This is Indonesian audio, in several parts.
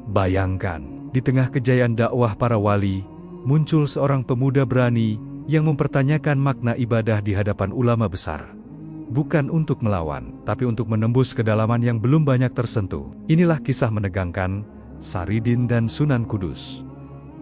Bayangkan, di tengah kejayaan dakwah para wali, muncul seorang pemuda berani yang mempertanyakan makna ibadah di hadapan ulama besar. Bukan untuk melawan, tapi untuk menembus kedalaman yang belum banyak tersentuh. Inilah kisah menegangkan Saridin dan Sunan Kudus.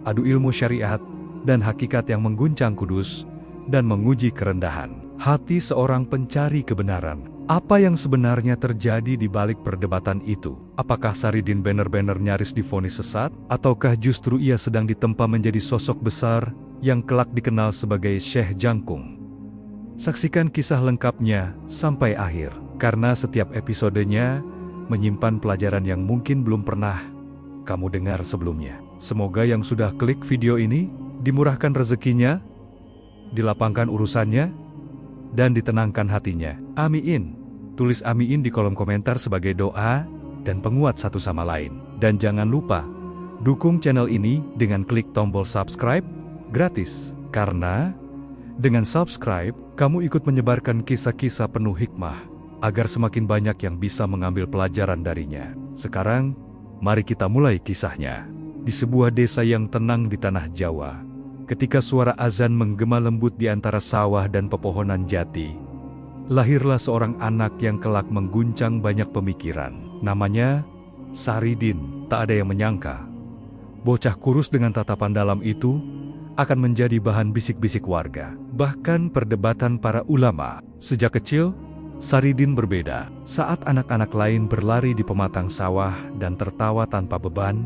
Adu ilmu syariat dan hakikat yang mengguncang Kudus dan menguji kerendahan hati seorang pencari kebenaran. Apa yang sebenarnya terjadi di balik perdebatan itu? Apakah Saridin benar-benar nyaris divonis sesat? Ataukah justru ia sedang ditempa menjadi sosok besar yang kelak dikenal sebagai Syekh Jangkung? Saksikan kisah lengkapnya sampai akhir, karena setiap episodenya menyimpan pelajaran yang mungkin belum pernah kamu dengar sebelumnya. Semoga yang sudah klik video ini dimurahkan rezekinya, dilapangkan urusannya, dan ditenangkan hatinya. Amin. Tulis amin di kolom komentar sebagai doa dan penguat satu sama lain. Dan jangan lupa, dukung channel ini dengan klik tombol subscribe gratis. Karena dengan subscribe, kamu ikut menyebarkan kisah-kisah penuh hikmah, agar semakin banyak yang bisa mengambil pelajaran darinya. Sekarang, mari kita mulai kisahnya. Di sebuah desa yang tenang di tanah Jawa, ketika suara azan menggema lembut di antara sawah dan pepohonan jati, lahirlah seorang anak yang kelak mengguncang banyak pemikiran. Namanya Saridin. Tak ada yang menyangka, bocah kurus dengan tatapan dalam itu akan menjadi bahan bisik-bisik warga, bahkan perdebatan para ulama. Sejak kecil, Saridin berbeda. Saat anak-anak lain berlari di pematang sawah dan tertawa tanpa beban,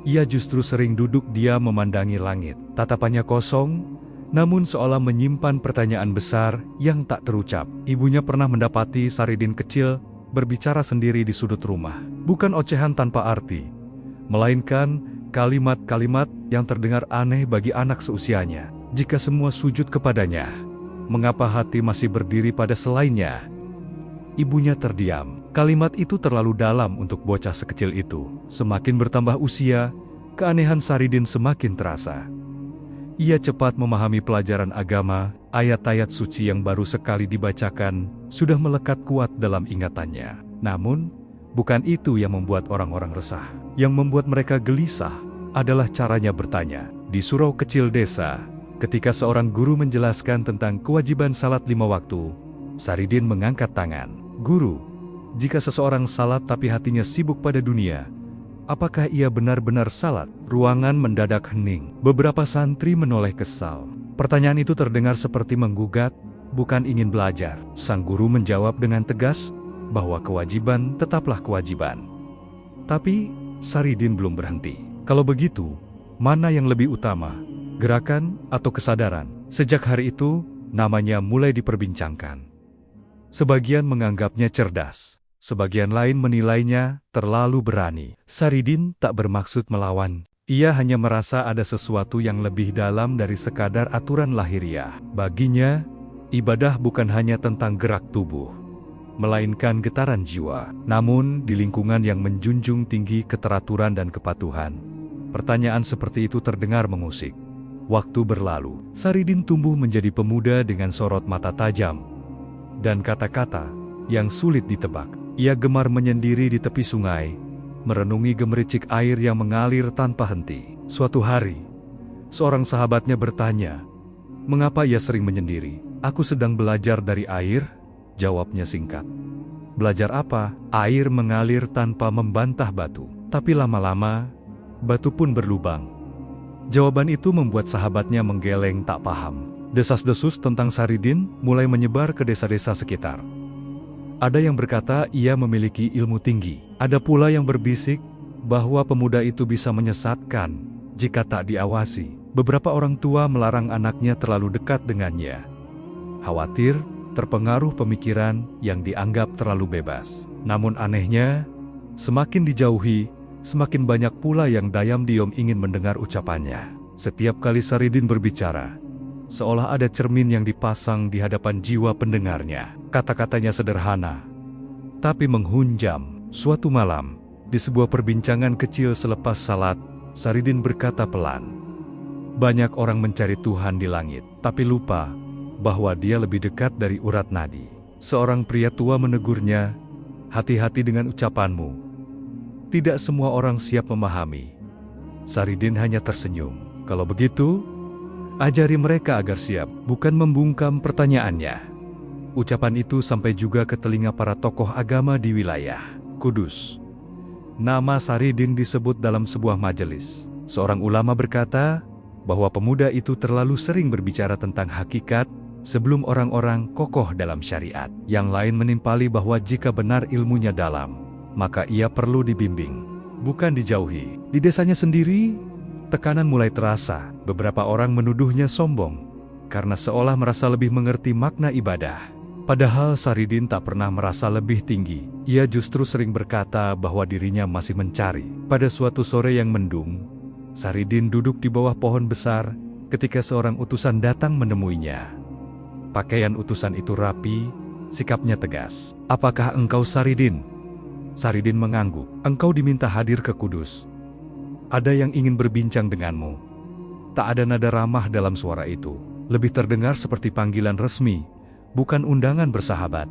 ia justru sering duduk diam memandangi langit. Tatapannya kosong, namun seolah menyimpan pertanyaan besar yang tak terucap. Ibunya pernah mendapati Saridin kecil berbicara sendiri di sudut rumah. Bukan ocehan tanpa arti, melainkan kalimat-kalimat yang terdengar aneh bagi anak seusianya. Jika semua sujud kepadanya, mengapa hati masih berdiri pada selainnya? Ibunya terdiam. Kalimat itu terlalu dalam untuk bocah sekecil itu. Semakin bertambah usia, keanehan Saridin semakin terasa. Ia cepat memahami pelajaran agama, ayat-ayat suci yang baru sekali dibacakan, sudah melekat kuat dalam ingatannya. Namun, bukan itu yang membuat orang-orang resah. Yang membuat mereka gelisah adalah caranya bertanya. Di surau kecil desa, ketika seorang guru menjelaskan tentang kewajiban salat 5 waktu, Saridin mengangkat tangan. "Guru, jika seseorang salat tapi hatinya sibuk pada dunia, apakah ia benar-benar salat?" Ruangan mendadak hening. Beberapa santri menoleh kesal. Pertanyaan itu terdengar seperti menggugat, bukan ingin belajar. Sang guru menjawab dengan tegas bahwa kewajiban tetaplah kewajiban. Tapi Saridin belum berhenti. Kalau begitu, mana yang lebih utama, gerakan atau kesadaran? Sejak hari itu, namanya mulai diperbincangkan. Sebagian menganggapnya cerdas, sebagian lain menilainya terlalu berani. Saridin tak bermaksud melawan. Ia hanya merasa ada sesuatu yang lebih dalam dari sekadar aturan lahiriah. Baginya, ibadah bukan hanya tentang gerak tubuh, melainkan getaran jiwa. Namun, di lingkungan yang menjunjung tinggi keteraturan dan kepatuhan, pertanyaan seperti itu terdengar mengusik. Waktu berlalu, Saridin tumbuh menjadi pemuda dengan sorot mata tajam dan kata-kata yang sulit ditebak. Ia gemar menyendiri di tepi sungai, merenungi gemericik air yang mengalir tanpa henti. Suatu hari, seorang sahabatnya bertanya, mengapa ia sering menyendiri? "Aku sedang belajar dari air," jawabnya singkat. "Belajar apa?" "Air mengalir tanpa membantah batu, tapi lama-lama batu pun berlubang." Jawaban itu membuat sahabatnya menggeleng tak paham. Desas-desus tentang Saridin mulai menyebar ke desa-desa sekitar. Ada yang berkata ia memiliki ilmu tinggi. Ada pula yang berbisik bahwa pemuda itu bisa menyesatkan jika tak diawasi. Beberapa orang tua melarang anaknya terlalu dekat dengannya, khawatir terpengaruh pemikiran yang dianggap terlalu bebas. Namun anehnya, semakin dijauhi, semakin banyak pula yang diam-diam ingin mendengar ucapannya. Setiap kali Saridin berbicara, seolah ada cermin yang dipasang di hadapan jiwa pendengarnya. Kata-katanya sederhana, tapi menghunjam. Suatu malam, di sebuah perbincangan kecil selepas salat, Saridin berkata pelan, "Banyak orang mencari Tuhan di langit, tapi lupa bahwa dia lebih dekat dari urat nadi." Seorang pria tua menegurnya, "Hati-hati dengan ucapanmu. Tidak semua orang siap memahami. Saridin hanya tersenyum. Kalau begitu, ajari mereka agar siap, bukan membungkam pertanyaannya. Ucapan itu sampai juga ke telinga para tokoh agama di wilayah Kudus. Nama Saridin disebut dalam sebuah majelis. Seorang ulama berkata bahwa pemuda itu terlalu sering berbicara tentang hakikat sebelum orang-orang kokoh dalam syariat. Yang lain menimpali bahwa jika benar ilmunya dalam, maka ia perlu dibimbing, bukan dijauhi. Di desanya sendiri, tekanan mulai terasa. Beberapa orang menuduhnya sombong karena seolah merasa lebih mengerti makna ibadah. Padahal Saridin tak pernah merasa lebih tinggi. Ia justru sering berkata bahwa dirinya masih mencari. Pada suatu sore yang mendung, Saridin duduk di bawah pohon besar ketika seorang utusan datang menemuinya. Pakaian utusan itu rapi, sikapnya tegas. "Apakah engkau Saridin?" Saridin mengangguk. "Engkau diminta hadir ke Kudus. Ada yang ingin berbincang denganmu." Tak ada nada ramah dalam suara itu. Lebih terdengar seperti panggilan resmi, bukan undangan bersahabat.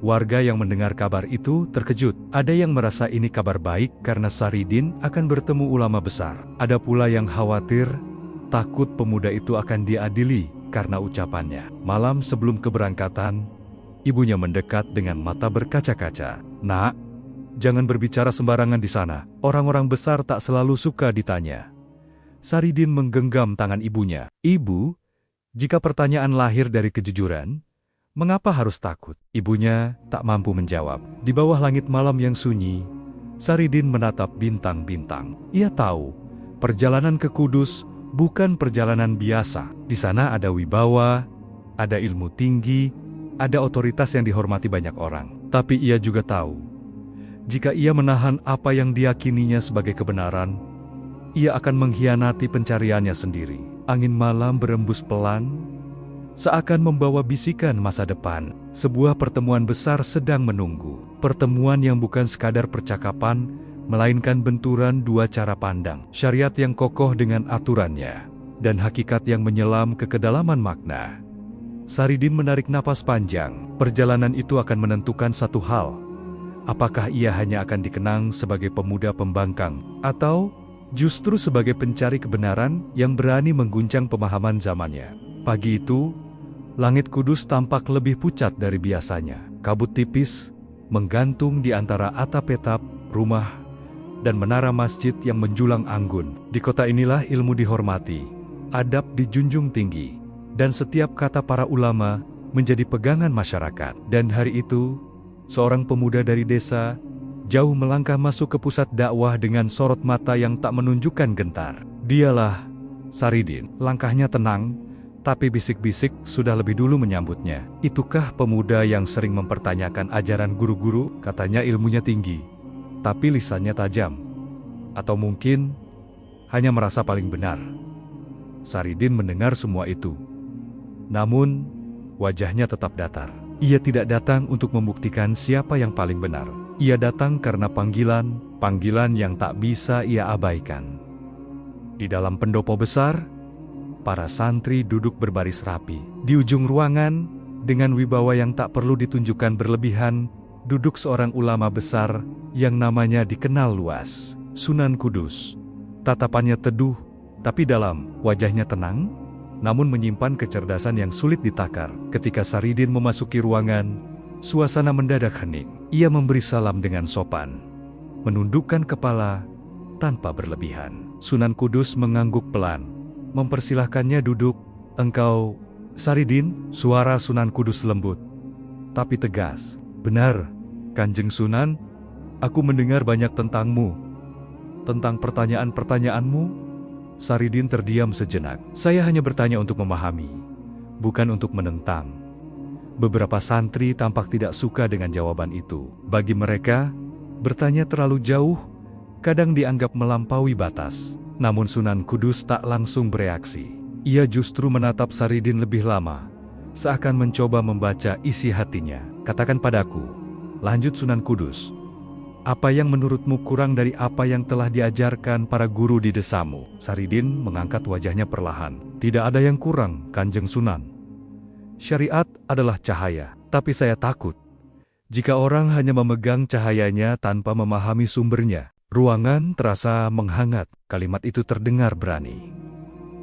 Warga yang mendengar kabar itu terkejut. Ada yang merasa ini kabar baik karena Saridin akan bertemu ulama besar. Ada pula yang khawatir, takut pemuda itu akan diadili karena ucapannya. Malam sebelum keberangkatan, ibunya mendekat dengan mata berkaca-kaca. "Nak, jangan berbicara sembarangan di sana. Orang-orang besar tak selalu suka ditanya." Saridin menggenggam tangan ibunya. "Ibu, jika pertanyaan lahir dari kejujuran, mengapa harus takut?" Ibunya tak mampu menjawab. Di bawah langit malam yang sunyi, Saridin menatap bintang-bintang. Ia tahu, perjalanan ke Kudus bukan perjalanan biasa. Di sana ada wibawa, ada ilmu tinggi, ada otoritas yang dihormati banyak orang. Tapi ia juga tahu, jika ia menahan apa yang diyakininya sebagai kebenaran, ia akan mengkhianati pencariannya sendiri. Angin malam berembus pelan, seakan membawa bisikan masa depan. Sebuah pertemuan besar sedang menunggu. Pertemuan yang bukan sekadar percakapan, melainkan benturan dua cara pandang. Syariat yang kokoh dengan aturannya, dan hakikat yang menyelam ke kedalaman makna. Saridin menarik napas panjang. Perjalanan itu akan menentukan satu hal. Apakah ia hanya akan dikenang sebagai pemuda pembangkang, atau justru sebagai pencari kebenaran yang berani mengguncang pemahaman zamannya. Pagi itu, langit Kudus tampak lebih pucat dari biasanya. Kabut tipis menggantung di antara atap-atap rumah dan menara masjid yang menjulang anggun. Di kota inilah ilmu dihormati, adab dijunjung tinggi, dan setiap kata para ulama menjadi pegangan masyarakat. Dan hari itu, seorang pemuda dari desa jauh melangkah masuk ke pusat dakwah dengan sorot mata yang tak menunjukkan gentar. Dialah Saridin. Langkahnya tenang, tapi bisik-bisik sudah lebih dulu menyambutnya. "Itukah pemuda yang sering mempertanyakan ajaran guru-guru? Katanya ilmunya tinggi, tapi lisannya tajam. Atau mungkin hanya merasa paling benar?" Saridin mendengar semua itu. Namun, wajahnya tetap datar. Ia tidak datang untuk membuktikan siapa yang paling benar. Ia datang karena panggilan yang tak bisa ia abaikan. Di dalam pendopo besar, para santri duduk berbaris rapi. Di ujung ruangan, dengan wibawa yang tak perlu ditunjukkan berlebihan, duduk seorang ulama besar yang namanya dikenal luas, Sunan Kudus. Tatapannya teduh, tapi dalam. Wajahnya tenang, namun menyimpan kecerdasan yang sulit ditakar. Ketika Saridin memasuki ruangan, suasana mendadak hening. Ia memberi salam dengan sopan, menundukkan kepala tanpa berlebihan. Sunan Kudus mengangguk pelan, mempersilahkannya duduk. "Engkau, Saridin?" Suara Sunan Kudus lembut, tapi tegas. "Benar, Kanjeng Sunan. Aku mendengar banyak tentangmu, tentang pertanyaan-pertanyaanmu." Saridin terdiam sejenak. "Saya hanya bertanya untuk memahami, bukan untuk menentang." Beberapa santri tampak tidak suka dengan jawaban itu. Bagi mereka, bertanya terlalu jauh, kadang dianggap melampaui batas. Namun Sunan Kudus tak langsung bereaksi. Ia justru menatap Saridin lebih lama, seakan mencoba membaca isi hatinya. "Katakan padaku," lanjut Sunan Kudus, "apa yang menurutmu kurang dari apa yang telah diajarkan para guru di desamu?" Saridin mengangkat wajahnya perlahan. "Tidak ada yang kurang, Kanjeng Sunan. Syariat adalah cahaya, tapi saya takut Jika orang hanya memegang cahayanya tanpa memahami sumbernya, ruangan terasa menghangat. Kalimat itu terdengar berani.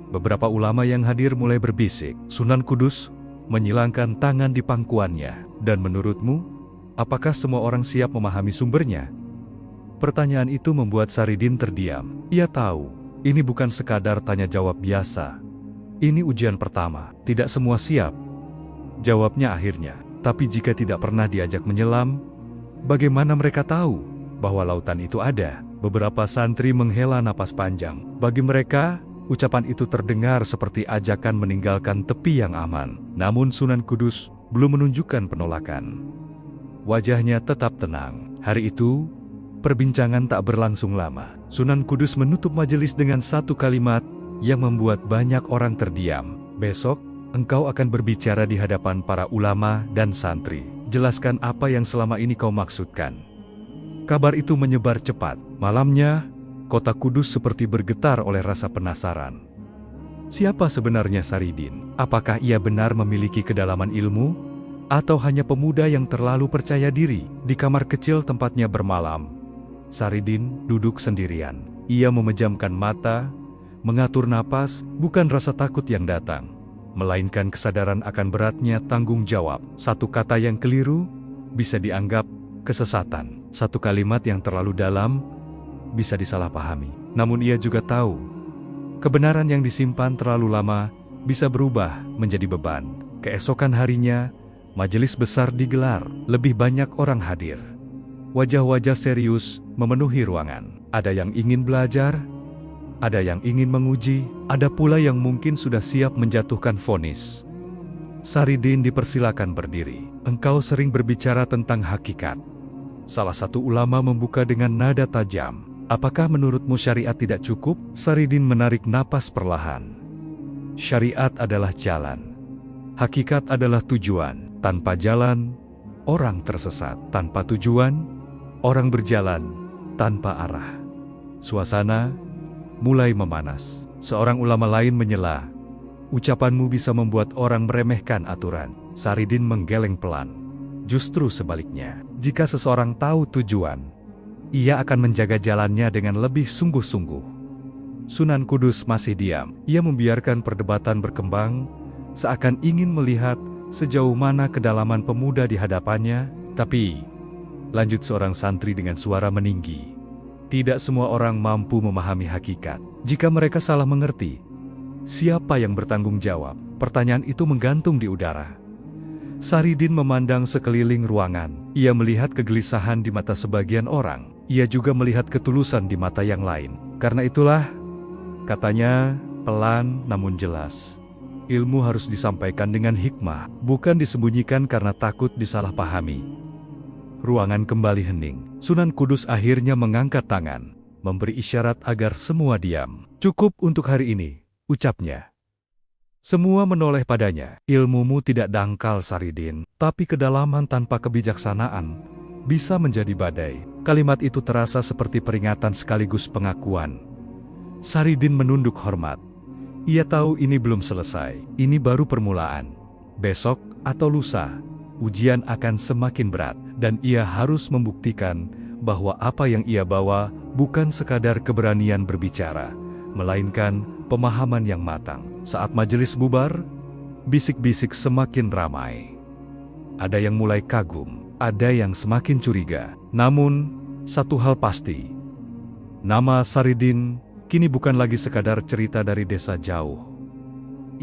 Beberapa ulama yang hadir mulai berbisik. Sunan Kudus menyilangkan tangan di pangkuannya. Dan menurutmu, apakah semua orang siap memahami sumbernya? Pertanyaan itu membuat Saridin terdiam. Ia tahu, ini bukan sekadar tanya jawab biasa. Ini ujian pertama, tidak semua siap. Jawabnya akhirnya. Tapi jika tidak pernah diajak menyelam, bagaimana mereka tahu bahwa lautan itu ada? Beberapa santri menghela napas panjang. Bagi mereka, ucapan itu terdengar seperti ajakan meninggalkan tepi yang aman. Namun Sunan Kudus belum menunjukkan penolakan. Wajahnya tetap tenang. Hari itu, perbincangan tak berlangsung lama. Sunan Kudus menutup majelis dengan satu kalimat yang membuat banyak orang terdiam. Besok, engkau akan berbicara di hadapan para ulama dan santri. Jelaskan apa yang selama ini kau maksudkan. Kabar itu menyebar cepat. Malamnya, kota Kudus seperti bergetar oleh rasa penasaran. Siapa sebenarnya Saridin? Apakah ia benar memiliki kedalaman ilmu? Atau hanya pemuda yang terlalu percaya diri? Di kamar kecil tempatnya bermalam, Saridin duduk sendirian. Ia memejamkan mata, mengatur napas, bukan rasa takut yang datang, melainkan kesadaran akan beratnya tanggung jawab. Satu kata yang keliru bisa dianggap kesesatan. Satu kalimat yang terlalu dalam bisa disalahpahami. Namun ia juga tahu, kebenaran yang disimpan terlalu lama bisa berubah menjadi beban. Keesokan harinya, majelis besar digelar. Lebih banyak orang hadir. Wajah-wajah serius memenuhi ruangan. Ada yang ingin belajar, ada yang ingin menguji, ada pula yang mungkin sudah siap menjatuhkan vonis. Saridin dipersilakan berdiri. Engkau sering berbicara tentang hakikat. Salah satu ulama membuka dengan nada tajam. Apakah menurutmu syariat tidak cukup? Saridin menarik napas perlahan. Syariat adalah jalan. Hakikat adalah tujuan. Tanpa jalan, orang tersesat. Tanpa tujuan, orang berjalan tanpa arah. Suasana mulai memanas. Seorang ulama lain menyela, ucapanmu bisa membuat orang meremehkan aturan. Saridin menggeleng pelan. Justru sebaliknya, jika seseorang tahu tujuan, ia akan menjaga jalannya dengan lebih sungguh-sungguh. Sunan Kudus masih diam. Ia membiarkan perdebatan berkembang, seakan ingin melihat sejauh mana kedalaman pemuda di hadapannya. Tapi, lanjut seorang santri dengan suara meninggi, tidak semua orang mampu memahami hakikat. Jika mereka salah mengerti, siapa yang bertanggung jawab? Pertanyaan itu menggantung di udara. Saridin memandang sekeliling ruangan. Ia melihat kegelisahan di mata sebagian orang. Ia juga melihat ketulusan di mata yang lain. Karena itulah, katanya pelan namun jelas, ilmu harus disampaikan dengan hikmah, bukan disembunyikan karena takut disalahpahami. Ruangan kembali hening. Sunan Kudus akhirnya mengangkat tangan, memberi isyarat agar semua diam. Cukup untuk hari ini, ucapnya. Semua menoleh padanya. Ilmumu tidak dangkal Saridin, tapi kedalaman tanpa kebijaksanaan bisa menjadi badai. Kalimat itu terasa seperti peringatan sekaligus pengakuan. Saridin menunduk hormat. Ia tahu ini belum selesai, ini baru permulaan. Besok atau lusa, ujian akan semakin berat, dan ia harus membuktikan bahwa apa yang ia bawa bukan sekadar keberanian berbicara, melainkan pemahaman yang matang. Saat majelis bubar, bisik-bisik semakin ramai. Ada yang mulai kagum, ada yang semakin curiga. Namun, satu hal pasti, nama Saridin kini bukan lagi sekadar cerita dari desa jauh.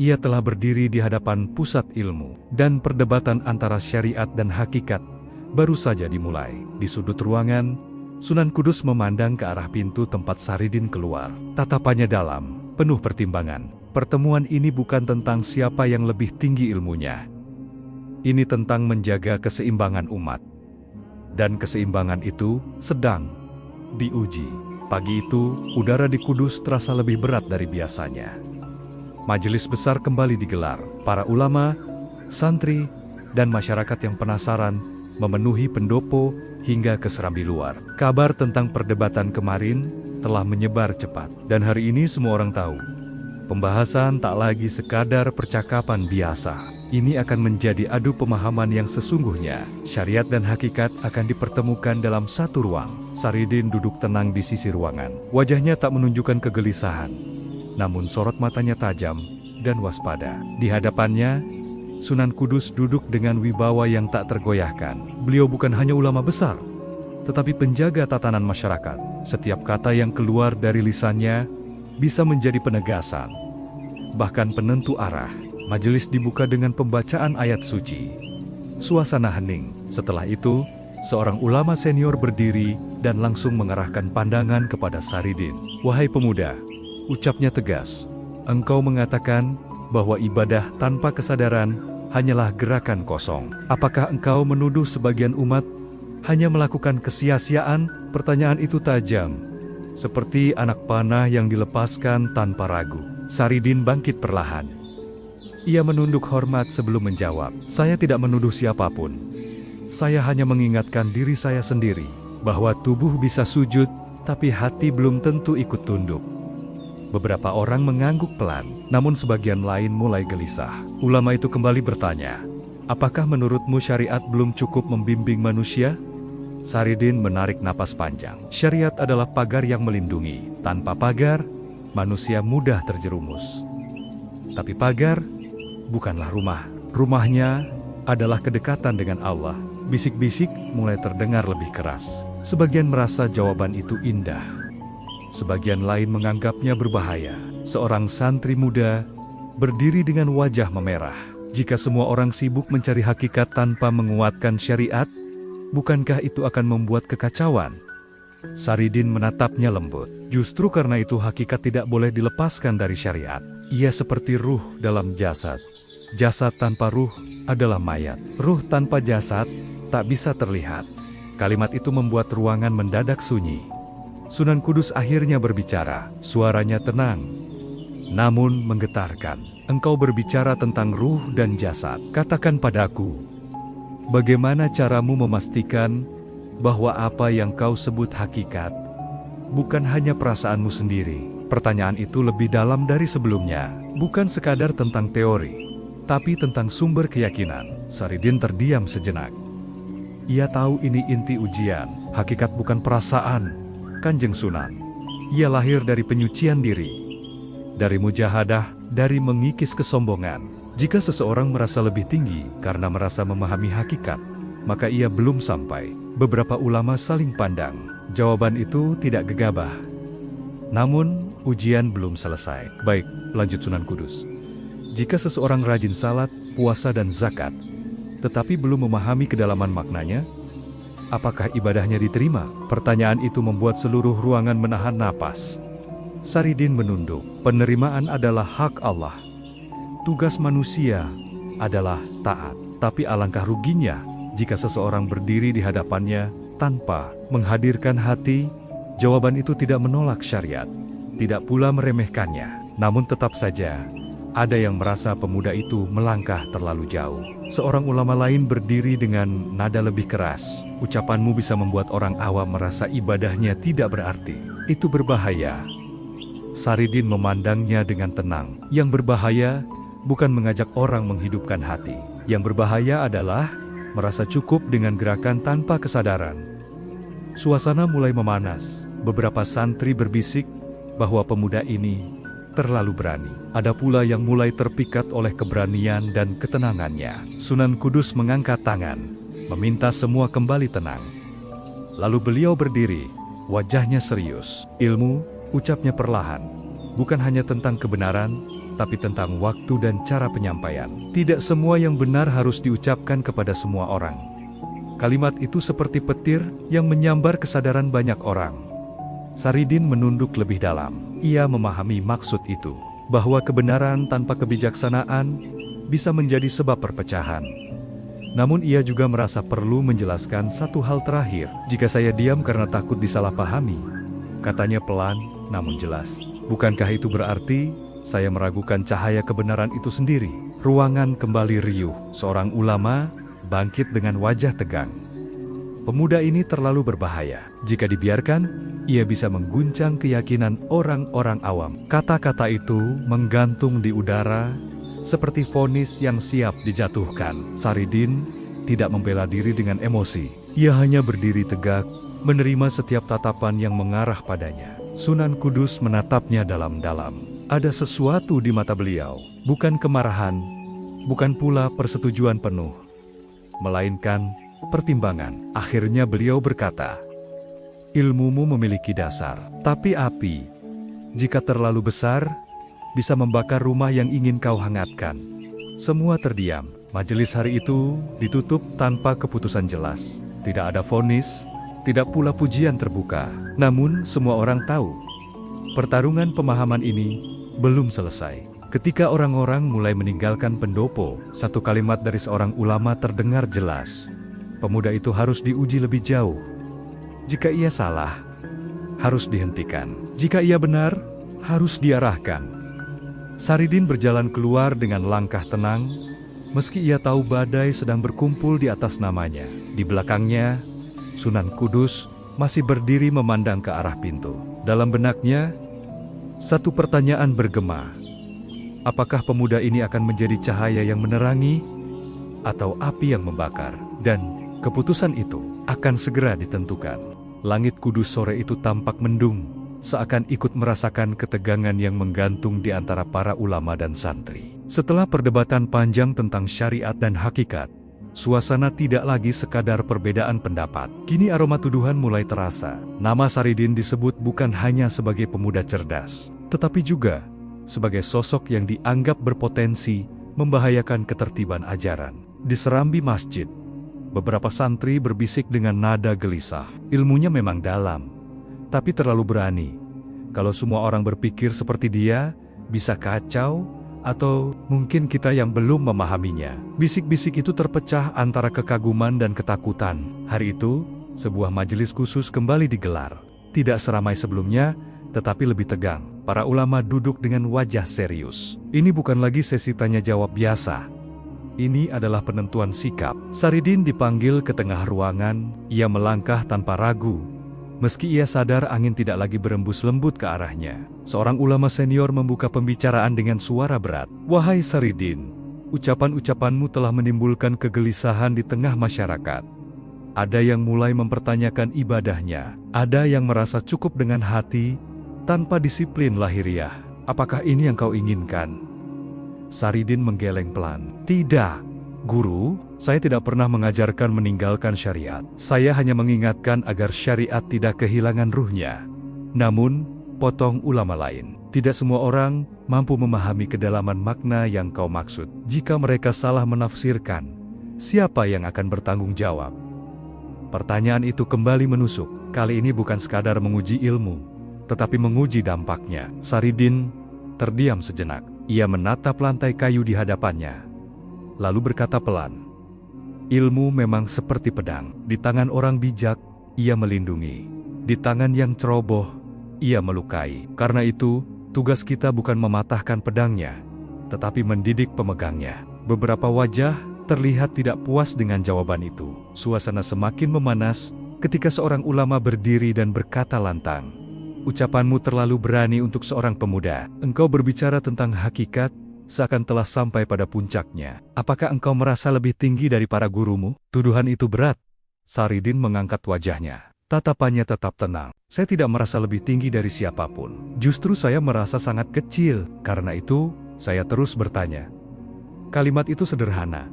Ia telah berdiri di hadapan pusat ilmu, dan perdebatan antara syariat dan hakikat baru saja dimulai. Di sudut ruangan, Sunan Kudus memandang ke arah pintu tempat Saridin keluar. Tatapannya dalam, penuh pertimbangan. Pertemuan ini bukan tentang siapa yang lebih tinggi ilmunya. Ini tentang menjaga keseimbangan umat. Dan keseimbangan itu sedang diuji. Pagi itu, udara di Kudus terasa lebih berat dari biasanya. Majelis besar kembali digelar. Para ulama, santri, dan masyarakat yang penasaran memenuhi pendopo hingga ke serambi luar. Kabar tentang perdebatan kemarin telah menyebar cepat. Dan hari ini semua orang tahu, pembahasan tak lagi sekadar percakapan biasa. Ini akan menjadi adu pemahaman yang sesungguhnya. Syariat dan hakikat akan dipertemukan dalam satu ruang. Saridin duduk tenang di sisi ruangan. Wajahnya tak menunjukkan kegelisahan, namun sorot matanya tajam dan waspada. Di hadapannya, Sunan Kudus duduk dengan wibawa yang tak tergoyahkan. Beliau bukan hanya ulama besar, tetapi penjaga tatanan masyarakat. Setiap kata yang keluar dari lisannya bisa menjadi penegasan, bahkan penentu arah. Majelis dibuka dengan pembacaan ayat suci. Suasana hening. Setelah itu, seorang ulama senior berdiri dan langsung mengarahkan pandangan kepada Saridin. "Wahai pemuda," ucapnya tegas, "engkau mengatakan bahwa ibadah tanpa kesadaran hanyalah gerakan kosong. Apakah engkau menuduh sebagian umat hanya melakukan kesia-siaan?" Pertanyaan itu tajam, seperti anak panah yang dilepaskan tanpa ragu. Saridin bangkit perlahan. Ia menunduk hormat sebelum menjawab, "Saya tidak menuduh siapapun. Saya hanya mengingatkan diri saya sendiri, bahwa tubuh bisa sujud, tapi hati belum tentu ikut tunduk." Beberapa orang mengangguk pelan, namun sebagian lain mulai gelisah. Ulama itu kembali bertanya, "Apakah menurutmu syariat belum cukup membimbing manusia?" Saridin menarik napas panjang. Syariat adalah pagar yang melindungi. Tanpa pagar, manusia mudah terjerumus. Tapi pagar bukanlah rumah. Rumahnya adalah kedekatan dengan Allah. Bisik-bisik mulai terdengar lebih keras. Sebagian merasa jawaban itu indah, sebagian lain menganggapnya berbahaya. Seorang santri muda berdiri dengan wajah memerah. Jika semua orang sibuk mencari hakikat tanpa menguatkan syariat, bukankah itu akan membuat kekacauan? Saridin menatapnya lembut. Justru karena itu hakikat tidak boleh dilepaskan dari syariat. Ia seperti ruh dalam jasad. Jasad tanpa ruh adalah mayat. Ruh tanpa jasad tak bisa terlihat. Kalimat itu membuat ruangan mendadak sunyi. Sunan Kudus akhirnya berbicara. Suaranya tenang, namun menggetarkan. "Engkau berbicara tentang ruh dan jasad. Katakan padaku, bagaimana caramu memastikan bahwa apa yang kau sebut hakikat bukan hanya perasaanmu sendiri?" Pertanyaan itu lebih dalam dari sebelumnya. Bukan sekadar tentang teori, tapi tentang sumber keyakinan. Saridin terdiam sejenak. Ia tahu ini inti ujian. Hakikat bukan perasaan, Kanjeng Sunan. Ia lahir dari penyucian diri, dari mujahadah, dari mengikis kesombongan. Jika seseorang merasa lebih tinggi karena merasa memahami hakikat, maka ia belum sampai. Beberapa ulama saling pandang. Jawaban itu tidak gegabah. Namun, ujian belum selesai. "Baik," lanjut Sunan Kudus. "Jika seseorang rajin salat, puasa dan zakat, tetapi belum memahami kedalaman maknanya, apakah ibadahnya diterima?" Pertanyaan itu membuat seluruh ruangan menahan napas. Saridin menunduk. Penerimaan adalah hak Allah. Tugas manusia adalah taat. Tapi alangkah ruginya jika seseorang berdiri di hadapannya tanpa menghadirkan hati. Jawaban itu tidak menolak syariat, tidak pula meremehkannya. Namun tetap saja, ada yang merasa pemuda itu melangkah terlalu jauh. Seorang ulama lain berdiri dengan nada lebih keras. "Ucapanmu bisa membuat orang awam merasa ibadahnya tidak berarti. Itu berbahaya." Saridin memandangnya dengan tenang. Yang berbahaya bukan mengajak orang menghidupkan hati. Yang berbahaya adalah merasa cukup dengan gerakan tanpa kesadaran. Suasana mulai memanas. Beberapa santri berbisik bahwa pemuda ini terlalu berani. Ada pula yang mulai terpikat oleh keberanian dan ketenangannya. Sunan Kudus mengangkat tangan, meminta semua kembali tenang. Lalu beliau berdiri, wajahnya serius. "Ilmu," ucapnya perlahan, "bukan hanya tentang kebenaran, tapi tentang waktu dan cara penyampaian. Tidak semua yang benar harus diucapkan kepada semua orang." Kalimat itu seperti petir yang menyambar kesadaran banyak orang. Saridin menunduk lebih dalam. Ia memahami maksud itu, bahwa kebenaran tanpa kebijaksanaan bisa menjadi sebab perpecahan. Namun ia juga merasa perlu menjelaskan satu hal terakhir. "Jika saya diam karena takut disalahpahami," katanya pelan namun jelas, "bukankah itu berarti saya meragukan cahaya kebenaran itu sendiri?" Ruangan kembali riuh. Seorang ulama bangkit dengan wajah tegang. Pemuda ini terlalu berbahaya. Jika dibiarkan, ia bisa mengguncang keyakinan orang-orang awam. Kata-kata itu menggantung di udara, seperti vonis yang siap dijatuhkan. Saridin tidak membela diri dengan emosi. Ia hanya berdiri tegak, menerima setiap tatapan yang mengarah padanya. Sunan Kudus menatapnya dalam-dalam. Ada sesuatu di mata beliau, bukan kemarahan, bukan pula persetujuan penuh, melainkan pertimbangan. Akhirnya beliau berkata, "Ilmumu memiliki dasar, tapi api, jika terlalu besar, bisa membakar rumah yang ingin kau hangatkan." Semua terdiam. Majelis hari itu ditutup tanpa keputusan jelas. Tidak ada vonis, tidak pula pujian terbuka. Namun semua orang tahu, pertarungan pemahaman ini belum selesai. Ketika orang-orang mulai meninggalkan pendopo, satu kalimat dari seorang ulama terdengar jelas. Pemuda itu harus diuji lebih jauh. Jika ia salah, harus dihentikan. Jika ia benar, harus diarahkan. Saridin berjalan keluar dengan langkah tenang, meski ia tahu badai sedang berkumpul di atas namanya. Di belakangnya, Sunan Kudus masih berdiri memandang ke arah pintu. Dalam benaknya, satu pertanyaan bergema. Apakah pemuda ini akan menjadi cahaya yang menerangi, atau api yang membakar? Dan keputusan itu akan segera ditentukan. Langit Kudus sore itu tampak mendung, seakan ikut merasakan ketegangan yang menggantung di antara para ulama dan santri. Setelah perdebatan panjang tentang syariat dan hakikat, suasana tidak lagi sekadar perbedaan pendapat. Kini aroma tuduhan mulai terasa. Nama Saridin disebut bukan hanya sebagai pemuda cerdas, tetapi juga sebagai sosok yang dianggap berpotensi membahayakan ketertiban ajaran. Di serambi masjid, beberapa santri berbisik dengan nada gelisah. Ilmunya memang dalam, tapi terlalu berani. Kalau semua orang berpikir seperti dia, bisa kacau, atau mungkin kita yang belum memahaminya. Bisik-bisik itu terpecah antara kekaguman dan ketakutan. Hari itu, sebuah majelis khusus kembali digelar. Tidak seramai sebelumnya, tetapi lebih tegang. Para ulama duduk dengan wajah serius. Ini bukan lagi sesi tanya jawab biasa. Ini adalah penentuan sikap. Saridin dipanggil ke tengah ruangan. Ia melangkah tanpa ragu, meski ia sadar angin tidak lagi berembus lembut ke arahnya. Seorang ulama senior membuka pembicaraan dengan suara berat. "Wahai Saridin, ucapan-ucapanmu telah menimbulkan kegelisahan di tengah masyarakat. Ada yang mulai mempertanyakan ibadahnya. Ada yang merasa cukup dengan hati tanpa disiplin lahiriah. Apakah ini yang kau inginkan?" Saridin menggeleng pelan. "Tidak, Guru, saya tidak pernah mengajarkan meninggalkan syariat. Saya hanya mengingatkan agar syariat tidak kehilangan ruhnya." "Namun," potong ulama lain, "tidak semua orang mampu memahami kedalaman makna yang kau maksud. Jika mereka salah menafsirkan, siapa yang akan bertanggung jawab?" Pertanyaan itu kembali menusuk. Kali ini bukan sekadar menguji ilmu, tetapi menguji dampaknya. Saridin terdiam sejenak. Ia menatap lantai kayu di hadapannya, lalu berkata pelan, "Ilmu memang seperti pedang. Di tangan orang bijak, ia melindungi. Di tangan yang ceroboh, ia melukai. Karena itu, tugas kita bukan mematahkan pedangnya, tetapi mendidik pemegangnya." Beberapa wajah terlihat tidak puas dengan jawaban itu. Suasana semakin memanas ketika seorang ulama berdiri dan berkata lantang, "Ucapanmu terlalu berani untuk seorang pemuda. Engkau berbicara tentang hakikat, seakan telah sampai pada puncaknya. Apakah engkau merasa lebih tinggi dari para gurumu?" Tuduhan itu berat. Saridin mengangkat wajahnya. Tatapannya tetap tenang. "Saya tidak merasa lebih tinggi dari siapapun. Justru saya merasa sangat kecil. Karena itu, saya terus bertanya." Kalimat itu sederhana,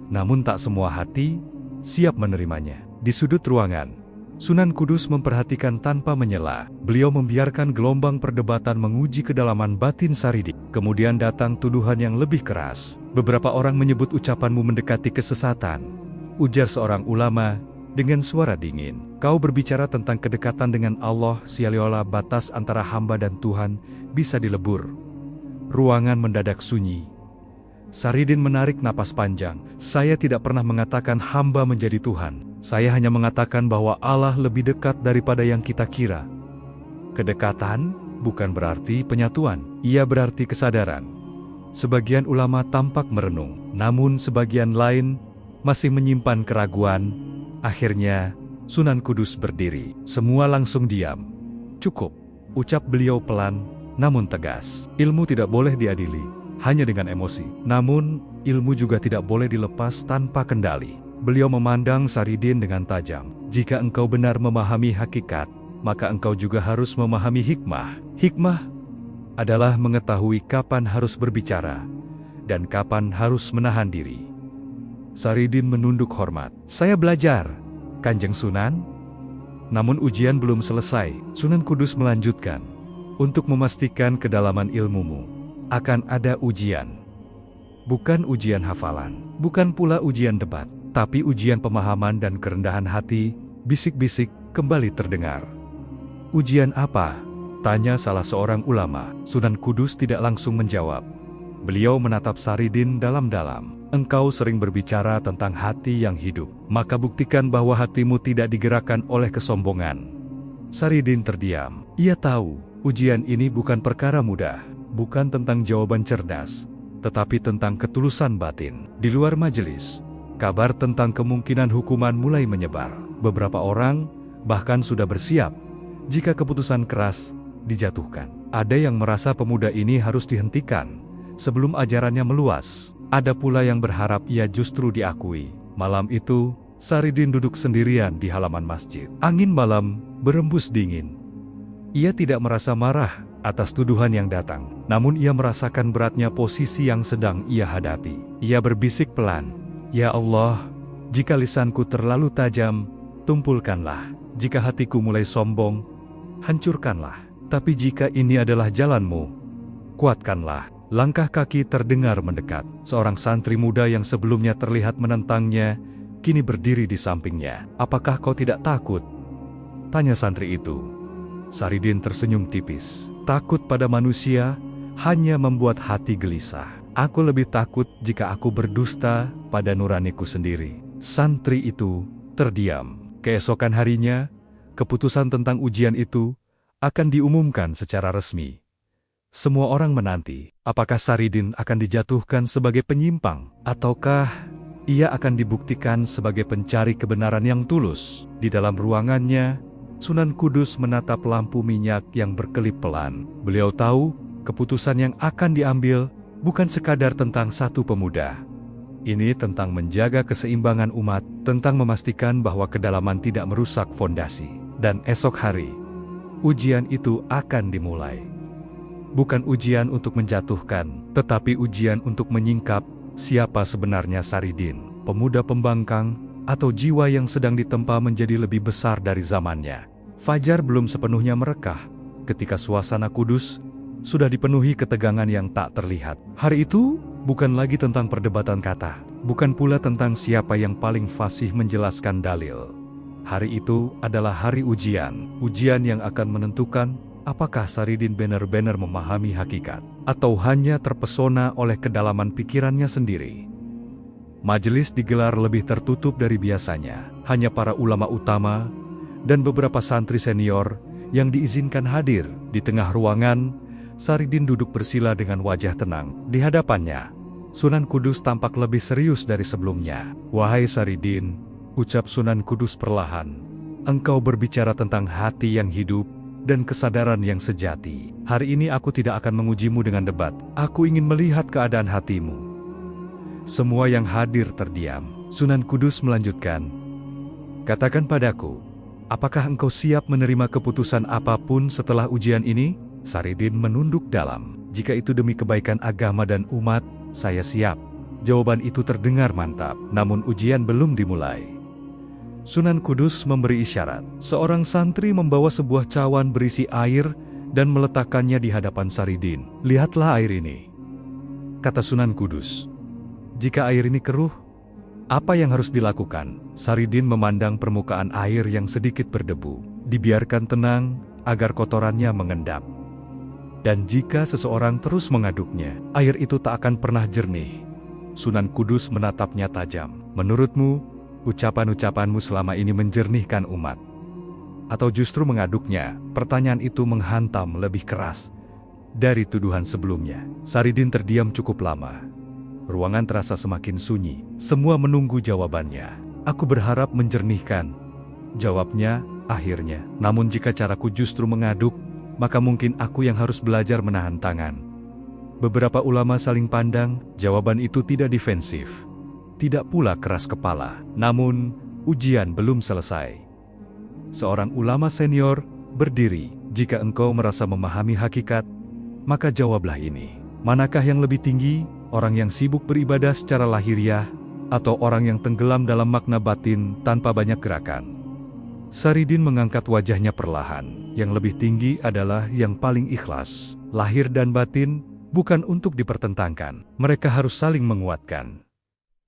namun tak semua hati siap menerimanya. Di sudut ruangan, Sunan Kudus memperhatikan tanpa menyela. Beliau membiarkan gelombang perdebatan menguji kedalaman batin Saridin. Kemudian datang tuduhan yang lebih keras. "Beberapa orang menyebut ucapanmu mendekati kesesatan," ujar seorang ulama dengan suara dingin. "Kau berbicara tentang kedekatan dengan Allah, seolah-olah batas antara hamba dan Tuhan bisa dilebur." Ruangan mendadak sunyi. Saridin menarik napas panjang. "Saya tidak pernah mengatakan hamba menjadi Tuhan. Saya hanya mengatakan bahwa Allah lebih dekat daripada yang kita kira." Kedekatan bukan berarti penyatuan. Ia berarti kesadaran. Sebagian ulama tampak merenung, namun sebagian lain masih menyimpan keraguan. Akhirnya, Sunan Kudus berdiri. Semua langsung diam. "Cukup," ucap beliau pelan, namun tegas. "Ilmu tidak boleh diadili, hanya dengan emosi. Namun, ilmu juga tidak boleh dilepas tanpa kendali. Beliau memandang Saridin dengan tajam. Jika engkau benar memahami hakikat, maka engkau juga harus memahami hikmah. Hikmah adalah mengetahui kapan harus berbicara dan kapan harus menahan diri. Saridin menunduk hormat. Saya belajar, Kanjeng Sunan. Namun ujian belum selesai. Sunan Kudus melanjutkan. Untuk memastikan kedalaman ilmumu, akan ada ujian. Bukan ujian hafalan, bukan pula ujian debat, tapi ujian pemahaman dan kerendahan hati. Bisik-bisik kembali terdengar. Ujian apa? Tanya salah seorang ulama. Sunan Kudus tidak langsung menjawab. Beliau menatap Saridin dalam-dalam. Engkau sering berbicara tentang hati yang hidup, maka buktikan bahwa hatimu tidak digerakkan oleh kesombongan. Saridin terdiam. Ia tahu, ujian ini bukan perkara mudah, bukan tentang jawaban cerdas, tetapi tentang ketulusan batin. Di luar majelis, kabar tentang kemungkinan hukuman mulai menyebar. Beberapa orang bahkan sudah bersiap jika keputusan keras dijatuhkan. Ada yang merasa pemuda ini harus dihentikan sebelum ajarannya meluas. Ada pula yang berharap ia justru diakui. Malam itu, Saridin duduk sendirian di halaman masjid. Angin malam berembus dingin. Ia tidak merasa marah atas tuduhan yang datang, namun ia merasakan beratnya posisi yang sedang ia hadapi. Ia berbisik pelan, "Ya Allah, jika lisanku terlalu tajam, tumpulkanlah. Jika hatiku mulai sombong, hancurkanlah. Tapi jika ini adalah jalanmu, kuatkanlah." Langkah kaki terdengar mendekat. Seorang santri muda yang sebelumnya terlihat menentangnya, kini berdiri di sampingnya. "Apakah kau tidak takut?" tanya santri itu. Saridin tersenyum tipis. "Takut pada manusia hanya membuat hati gelisah. Aku lebih takut jika aku berdusta pada nuraniku sendiri." Santri itu terdiam. Keesokan harinya, keputusan tentang ujian itu akan diumumkan secara resmi. Semua orang menanti, apakah Saridin akan dijatuhkan sebagai penyimpang, ataukah ia akan dibuktikan sebagai pencari kebenaran yang tulus. Di dalam ruangannya, Sunan Kudus menatap lampu minyak yang berkelip pelan. Beliau tahu, keputusan yang akan diambil bukan sekadar tentang satu pemuda. Ini tentang menjaga keseimbangan umat, tentang memastikan bahwa kedalaman tidak merusak fondasi. Dan esok hari, ujian itu akan dimulai. Bukan ujian untuk menjatuhkan, tetapi ujian untuk menyingkap siapa sebenarnya Saridin, pemuda pembangkang, atau jiwa yang sedang ditempa menjadi lebih besar dari zamannya. Fajar belum sepenuhnya merekah, ketika suasana kudus sudah dipenuhi ketegangan yang tak terlihat. Hari itu bukan lagi tentang perdebatan kata, bukan pula tentang siapa yang paling fasih menjelaskan dalil. Hari itu adalah hari ujian, ujian yang akan menentukan apakah Saridin benar-benar memahami hakikat, atau hanya terpesona oleh kedalaman pikirannya sendiri. Majelis digelar lebih tertutup dari biasanya. Hanya para ulama utama dan beberapa santri senior yang diizinkan hadir. Di tengah ruangan, Saridin duduk bersila dengan wajah tenang. Di hadapannya, Sunan Kudus tampak lebih serius dari sebelumnya. "Wahai Saridin," ucap Sunan Kudus perlahan, "engkau berbicara tentang hati yang hidup dan kesadaran yang sejati. Hari ini aku tidak akan mengujimu dengan debat. Aku ingin melihat keadaan hatimu." Semua yang hadir terdiam. Sunan Kudus melanjutkan, "Katakan padaku, apakah engkau siap menerima keputusan apapun setelah ujian ini?" Saridin menunduk dalam. "Jika itu demi kebaikan agama dan umat, saya siap." Jawaban itu terdengar mantap, namun ujian belum dimulai. Sunan Kudus memberi isyarat. Seorang santri membawa sebuah cawan berisi air dan meletakkannya di hadapan Saridin. "Lihatlah air ini," kata Sunan Kudus. "Jika air ini keruh, apa yang harus dilakukan?" Saridin memandang permukaan air yang sedikit berdebu. Dibiarkan tenang agar kotorannya mengendap. Dan jika seseorang terus mengaduknya, air itu tak akan pernah jernih. Sunan Kudus menatapnya tajam. "Menurutmu, ucapan-ucapanmu selama ini menjernihkan umat, atau justru mengaduknya?" Pertanyaan itu menghantam lebih keras dari tuduhan sebelumnya. Saridin terdiam cukup lama. Ruangan terasa semakin sunyi. Semua menunggu jawabannya. "Aku berharap menjernihkan," jawabnya akhirnya. "Namun jika caraku justru mengaduk, maka mungkin aku yang harus belajar menahan tangan." Beberapa ulama saling pandang, jawaban itu tidak defensif. Tidak pula keras kepala. Namun, ujian belum selesai. Seorang ulama senior berdiri, "Jika engkau merasa memahami hakikat, maka jawablah ini. Manakah yang lebih tinggi, orang yang sibuk beribadah secara lahiriah, atau orang yang tenggelam dalam makna batin tanpa banyak gerakan?" Saridin mengangkat wajahnya perlahan. Yang lebih tinggi adalah yang paling ikhlas. Lahir dan batin bukan untuk dipertentangkan. Mereka harus saling menguatkan.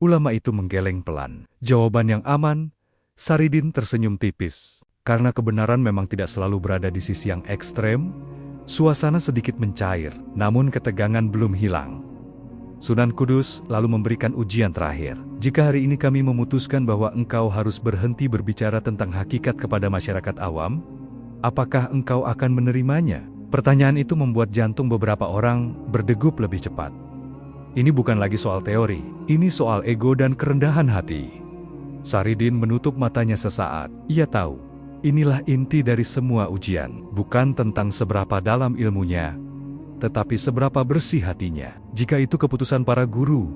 Ulama itu menggeleng pelan. Jawaban yang aman. Saridin tersenyum tipis. Karena kebenaran memang tidak selalu berada di sisi yang ekstrem, suasana sedikit mencair, namun ketegangan belum hilang. Sunan Kudus lalu memberikan ujian terakhir. "Jika hari ini kami memutuskan bahwa engkau harus berhenti berbicara tentang hakikat kepada masyarakat awam, apakah engkau akan menerimanya?" Pertanyaan itu membuat jantung beberapa orang berdegup lebih cepat. Ini bukan lagi soal teori, ini soal ego dan kerendahan hati. Saridin menutup matanya sesaat. Ia tahu, inilah inti dari semua ujian, bukan tentang seberapa dalam ilmunya, tetapi seberapa bersih hatinya. "Jika itu keputusan para guru,"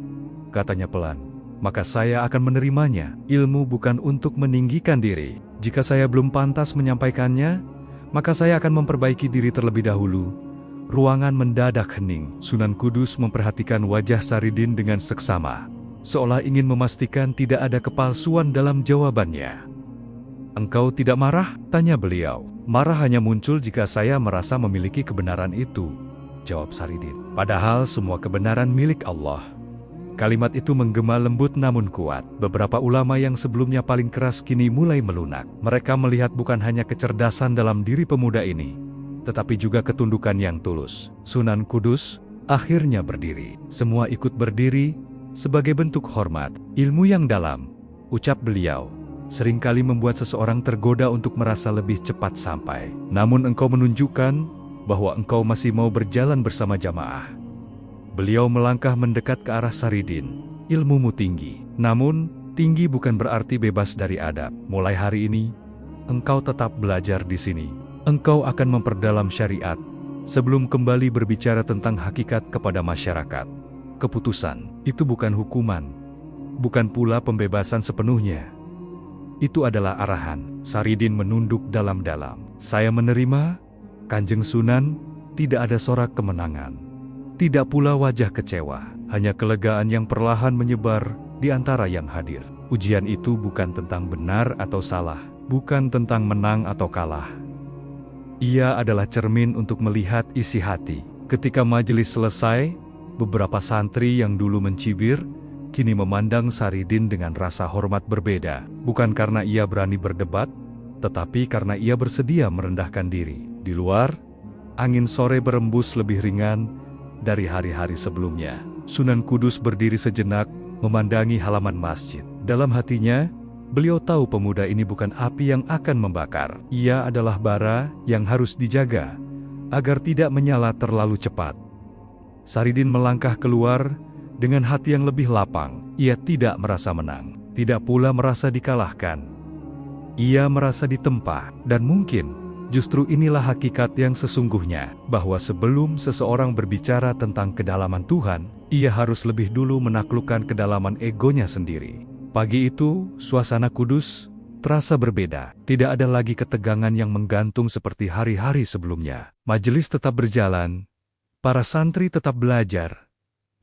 katanya pelan, "maka saya akan menerimanya. Ilmu bukan untuk meninggikan diri. Jika saya belum pantas menyampaikannya, maka saya akan memperbaiki diri terlebih dahulu." Ruangan mendadak hening. Sunan Kudus memperhatikan wajah Saridin dengan seksama, seolah ingin memastikan tidak ada kepalsuan dalam jawabannya. "Engkau tidak marah?" tanya beliau. "Marah hanya muncul jika saya merasa memiliki kebenaran itu," jawab Saridin. "Padahal semua kebenaran milik Allah." Kalimat itu menggema lembut namun kuat. Beberapa ulama yang sebelumnya paling keras kini mulai melunak. Mereka melihat bukan hanya kecerdasan dalam diri pemuda ini, tetapi juga ketundukan yang tulus. Sunan Kudus akhirnya berdiri. Semua ikut berdiri sebagai bentuk hormat. "Ilmu yang dalam," ucap beliau, "seringkali membuat seseorang tergoda untuk merasa lebih cepat sampai. Namun engkau menunjukkan bahwa engkau masih mau berjalan bersama jamaah." Beliau melangkah mendekat ke arah Saridin. "Ilmumu tinggi, namun tinggi bukan berarti bebas dari adab. Mulai hari ini, engkau tetap belajar di sini. Engkau akan memperdalam syariat sebelum kembali berbicara tentang hakikat kepada masyarakat. Keputusan itu bukan hukuman, bukan pula pembebasan sepenuhnya. Itu adalah arahan." Saridin menunduk dalam-dalam. "Saya menerima, Kanjeng Sunan." Tidak ada sorak kemenangan. Tidak pula wajah kecewa, hanya kelegaan yang perlahan menyebar di antara yang hadir. Ujian itu bukan tentang benar atau salah, bukan tentang menang atau kalah. Ia adalah cermin untuk melihat isi hati. Ketika majelis selesai, beberapa santri yang dulu mencibir, kini memandang Saridin dengan rasa hormat berbeda. Bukan karena ia berani berdebat, tetapi karena ia bersedia merendahkan diri. Di luar, angin sore berembus lebih ringan dari hari-hari sebelumnya. Sunan Kudus berdiri sejenak, memandangi halaman masjid. Dalam hatinya, beliau tahu pemuda ini bukan api yang akan membakar. Ia adalah bara yang harus dijaga, agar tidak menyala terlalu cepat. Saridin melangkah keluar dengan hati yang lebih lapang. Ia tidak merasa menang, tidak pula merasa dikalahkan. Ia merasa ditempa, dan mungkin justru inilah hakikat yang sesungguhnya, bahwa sebelum seseorang berbicara tentang kedalaman Tuhan, ia harus lebih dulu menaklukkan kedalaman egonya sendiri. Pagi itu, suasana Kudus terasa berbeda. Tidak ada lagi ketegangan yang menggantung seperti hari-hari sebelumnya. Majelis tetap berjalan, para santri tetap belajar,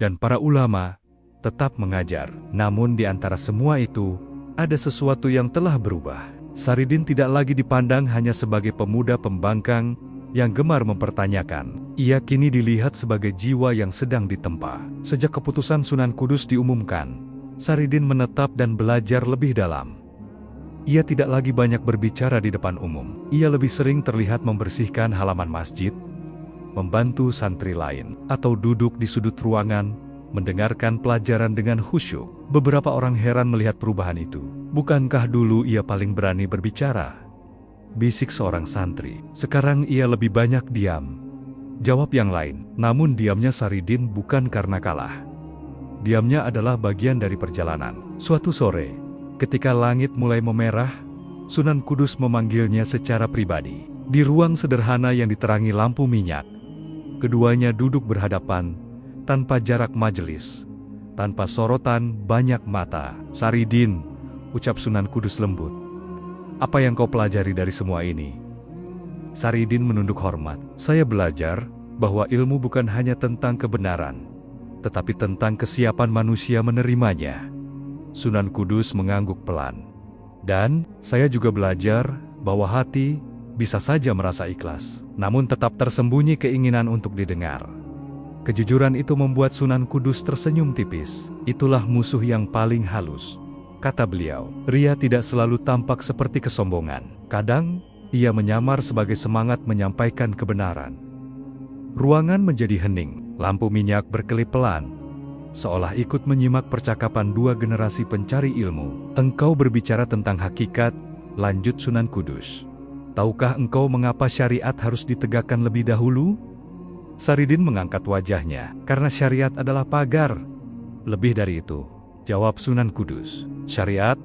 dan para ulama tetap mengajar. Namun di antara semua itu, ada sesuatu yang telah berubah. Saridin tidak lagi dipandang hanya sebagai pemuda pembangkang yang gemar mempertanyakan. Ia kini dilihat sebagai jiwa yang sedang ditempa. Sejak keputusan Sunan Kudus diumumkan, Saridin menetap dan belajar lebih dalam. Ia tidak lagi banyak berbicara di depan umum. Ia lebih sering terlihat membersihkan halaman masjid, membantu santri lain, atau duduk di sudut ruangan, mendengarkan pelajaran dengan khusyuk. Beberapa orang heran melihat perubahan itu. "Bukankah dulu ia paling berani berbicara?" bisik seorang santri. "Sekarang ia lebih banyak diam," jawab yang lain. Namun diamnya Saridin bukan karena kalah. Diamnya adalah bagian dari perjalanan. Suatu sore, ketika langit mulai memerah, Sunan Kudus memanggilnya secara pribadi. Di ruang sederhana yang diterangi lampu minyak, keduanya duduk berhadapan, tanpa jarak majelis, tanpa sorotan banyak mata. "Saridin," ucap Sunan Kudus lembut, "apa yang kau pelajari dari semua ini?" Saridin menunduk hormat. "Saya belajar bahwa ilmu bukan hanya tentang kebenaran, tetapi tentang kesiapan manusia menerimanya." Sunan Kudus mengangguk pelan. "Dan saya juga belajar bahwa hati bisa saja merasa ikhlas, namun tetap tersembunyi keinginan untuk didengar." Kejujuran itu membuat Sunan Kudus tersenyum tipis. "Itulah musuh yang paling halus," kata beliau. "Ria tidak selalu tampak seperti kesombongan. Kadang, ia menyamar sebagai semangat menyampaikan kebenaran." Ruangan menjadi hening, lampu minyak berkelip pelan, seolah ikut menyimak percakapan dua generasi pencari ilmu. "Engkau berbicara tentang hakikat," lanjut Sunan Kudus. "Tahukah engkau mengapa syariat harus ditegakkan lebih dahulu?" Saridin mengangkat wajahnya. "Karena syariat adalah pagar." "Lebih dari itu," jawab Sunan Kudus. "Syariat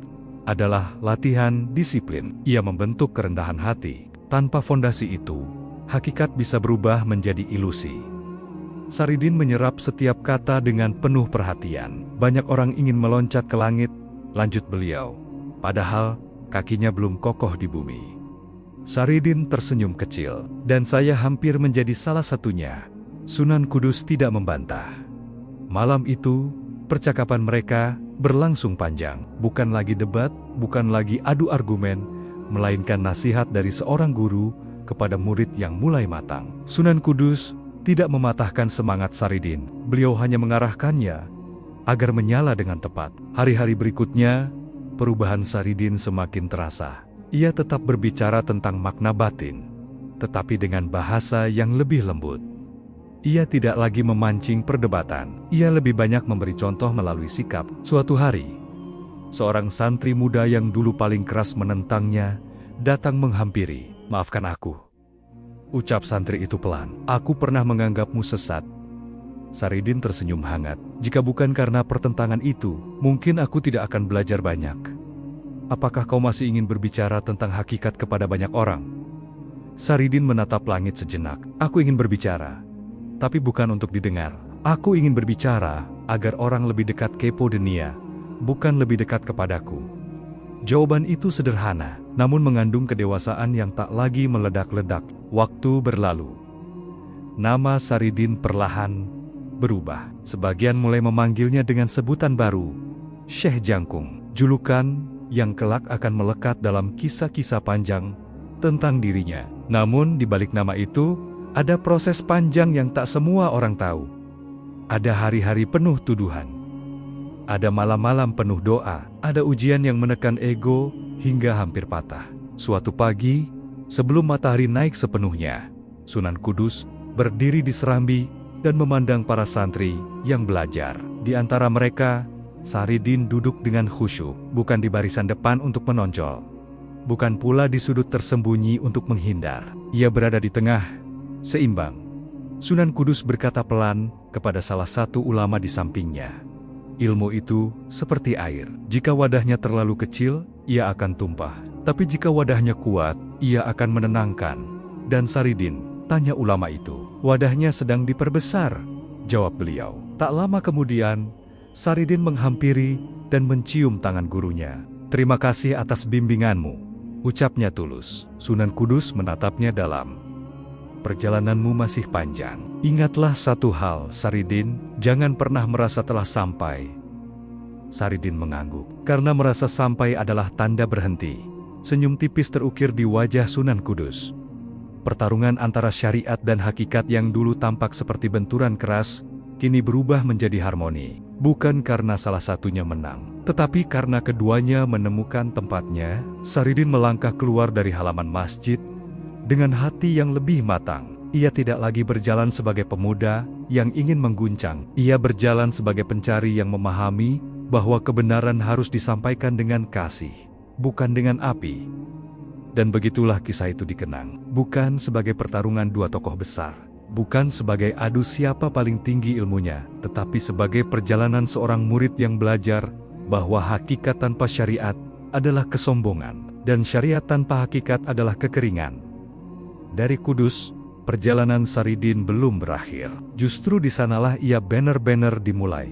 adalah latihan disiplin. Ia membentuk kerendahan hati. Tanpa fondasi itu, hakikat bisa berubah menjadi ilusi." Saridin menyerap setiap kata dengan penuh perhatian. "Banyak orang ingin meloncat ke langit," lanjut beliau, "padahal kakinya belum kokoh di bumi." Saridin tersenyum kecil. "Dan saya hampir menjadi salah satunya." Sunan Kudus tidak membantah. Malam itu, percakapan mereka berlangsung panjang. Bukan lagi debat, bukan lagi adu argumen, melainkan nasihat dari seorang guru kepada murid yang mulai matang. Sunan Kudus tidak mematahkan semangat Saridin. Beliau hanya mengarahkannya agar menyala dengan tepat. Hari-hari berikutnya, perubahan Saridin semakin terasa. Ia tetap berbicara tentang makna batin, tetapi dengan bahasa yang lebih lembut. Ia tidak lagi memancing perdebatan. Ia lebih banyak memberi contoh melalui sikap. Suatu hari, seorang santri muda yang dulu paling keras menentangnya datang menghampiri. "Maafkan aku," ucap santri itu pelan. "Aku pernah menganggapmu sesat." Saridin tersenyum hangat. "Jika bukan karena pertentangan itu, mungkin aku tidak akan belajar banyak." "Apakah kau masih ingin berbicara tentang hakikat kepada banyak orang?" Saridin menatap langit sejenak. "Aku ingin berbicara, tapi bukan untuk didengar. Aku ingin berbicara agar orang lebih dekat kepo dunia, bukan lebih dekat kepadaku." Jawaban itu sederhana, namun mengandung kedewasaan yang tak lagi meledak-ledak. Waktu berlalu. Nama Saridin perlahan berubah. Sebagian mulai memanggilnya dengan sebutan baru, Syekh Jangkung, julukan yang kelak akan melekat dalam kisah-kisah panjang tentang dirinya. Namun di balik nama itu, ada proses panjang yang tak semua orang tahu. Ada hari-hari penuh tuduhan. Ada malam-malam penuh doa. Ada ujian yang menekan ego hingga hampir patah. Suatu pagi, sebelum matahari naik sepenuhnya, Sunan Kudus berdiri di serambi dan memandang para santri yang belajar. Di antara mereka, Saridin duduk dengan khusyuk, bukan di barisan depan untuk menonjol, bukan pula di sudut tersembunyi untuk menghindar. Ia berada di tengah, seimbang. Sunan Kudus berkata pelan kepada salah satu ulama di sampingnya, "Ilmu itu seperti air. Jika wadahnya terlalu kecil, ia akan tumpah. Tapi jika wadahnya kuat, ia akan menenangkan." "Dan Saridin?" tanya ulama itu. "Wadahnya sedang diperbesar," jawab beliau. Tak lama kemudian, Saridin menghampiri dan mencium tangan gurunya. "Terima kasih atas bimbinganmu," ucapnya tulus. Sunan Kudus menatapnya dalam. "Perjalananmu masih panjang. Ingatlah satu hal, Saridin, jangan pernah merasa telah sampai." Saridin mengangguk. Karena merasa sampai adalah tanda berhenti. Senyum tipis terukir di wajah Sunan Kudus. Pertarungan antara syariat dan hakikat yang dulu tampak seperti benturan keras, kini berubah menjadi harmoni. Bukan karena salah satunya menang, tetapi karena keduanya menemukan tempatnya. Saridin melangkah keluar dari halaman masjid dengan hati yang lebih matang. Ia tidak lagi berjalan sebagai pemuda yang ingin mengguncang. Ia berjalan sebagai pencari yang memahami bahwa kebenaran harus disampaikan dengan kasih, bukan dengan api. Dan begitulah kisah itu dikenang, bukan sebagai pertarungan dua tokoh besar, bukan sebagai adu siapa paling tinggi ilmunya, tetapi sebagai perjalanan seorang murid yang belajar bahwa hakikat tanpa syariat adalah kesombongan, dan syariat tanpa hakikat adalah kekeringan. Dari Kudus, perjalanan Saridin belum berakhir. Justru di sanalah ia benar-benar dimulai.